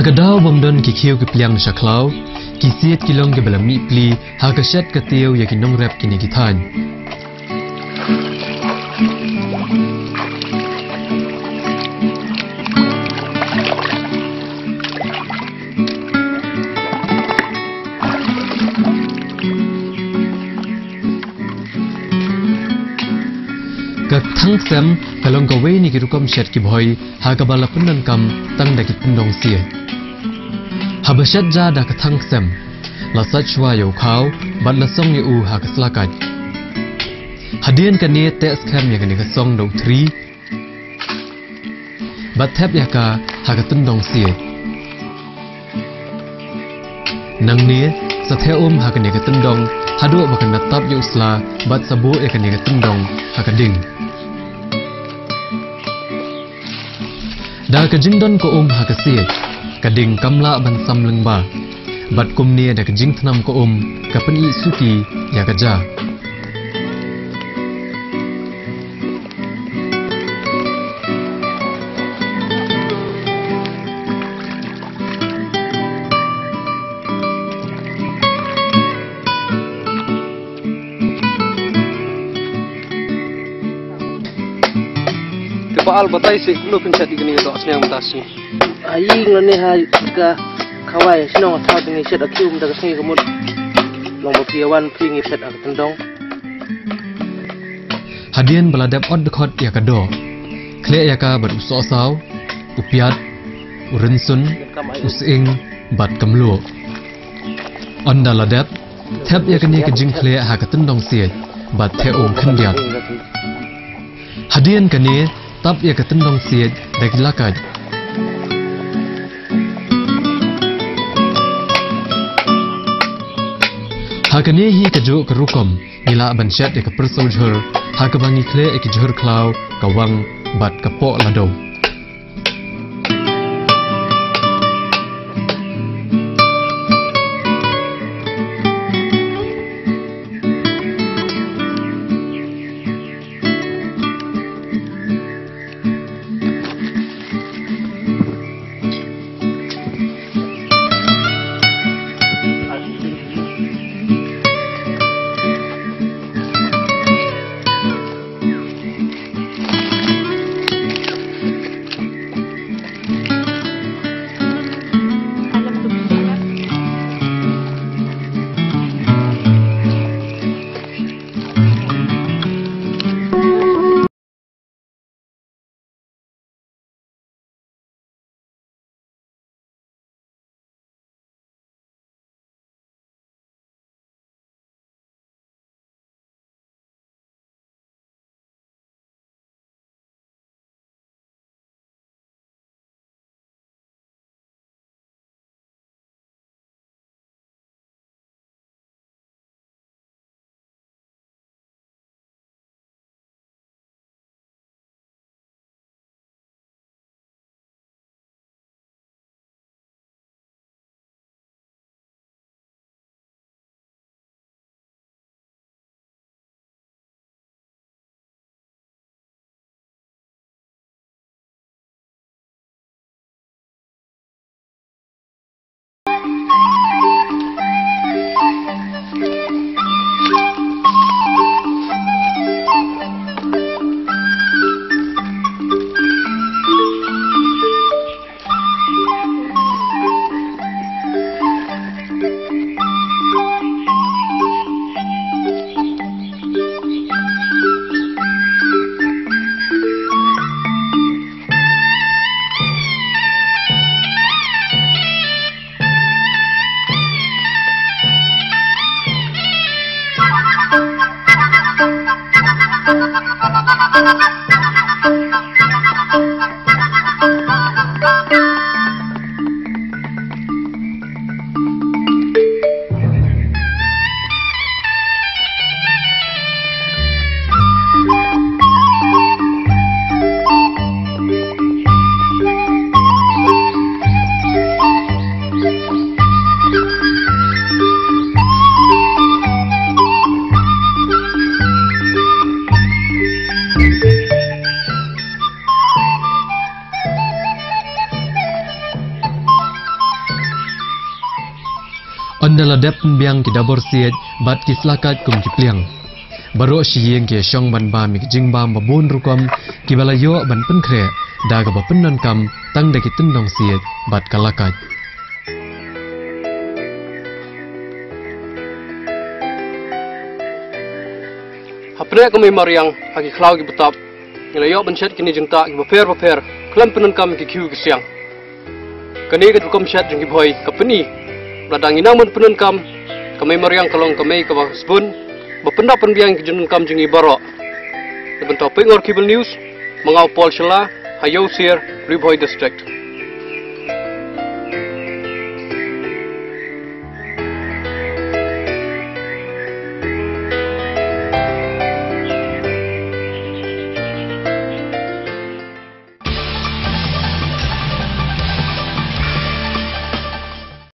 Hagadaw bamdon kikiw kipliang syaklaw, kisiet kilong kebalami pli, hagasyat katiw yakinong rap kini kitan. Thang sem kalong kawe ni kirukom shet ki bhoi hagabala punnan kam tang da ki pundong sia habashat ja da ka thang sem la sachwa yo khaw bat la song ni u ha ka slakat hadien ka ne te skam ya ka ni ka song do 3 bat thap ya ka ha ka tundong sia nang ne sa the ha ka ni ka tundong hadu ba ka na tap yo sla bat sabu ya ka ni ka tundong ha ka ding da ka jingdon ko hakasi kading kamla ban samleng ba bat kumni da ka jing thnam ko ka pani suki ya ka ja Paal batai sih lu pencet di gini itu asnya mutasi. Ayi ngene ha ka kawai sino thau tingi set akium daga singi kemud. Long bapiawan pingi set ak tendong. Hadian beladap od dekhot ya kado. Kle ya ka bat uso saw, upiat, urensun, using, bat kemlu. Onda ladap, thep ya kani kejing kle ha ka tendong siet, bat the khendiat. Hadian kani tap ya ketendong siet dak lakat hakane hi keju kerukom nila banshat ya kepersojher hakabangi kle ek jher klaw kawang bat kapok lado Pendala dep biang ki dabor siet bat ki slakat kum ki pliang. Baro siyeng ki syong ban ba mi jingba mabun rukom ki balayo ban pen kre daga ba pennan kam tang daki tendong siet bat kalakat. Hapre kami mariang hagi klau ki betap. Ngelayo bencet kini jengta ki baper kelam penan kam ki kiu ki siang. Kani ka kom chat jeng ki boy kapeni. Ladang inang mun penan kam kami mariang kalong kami ka basbun bapenda penbiang ki jenun kam jeng ibaro. Leban topik ngor kibel news mengau Paul Shela Hayo Sir Riboy District.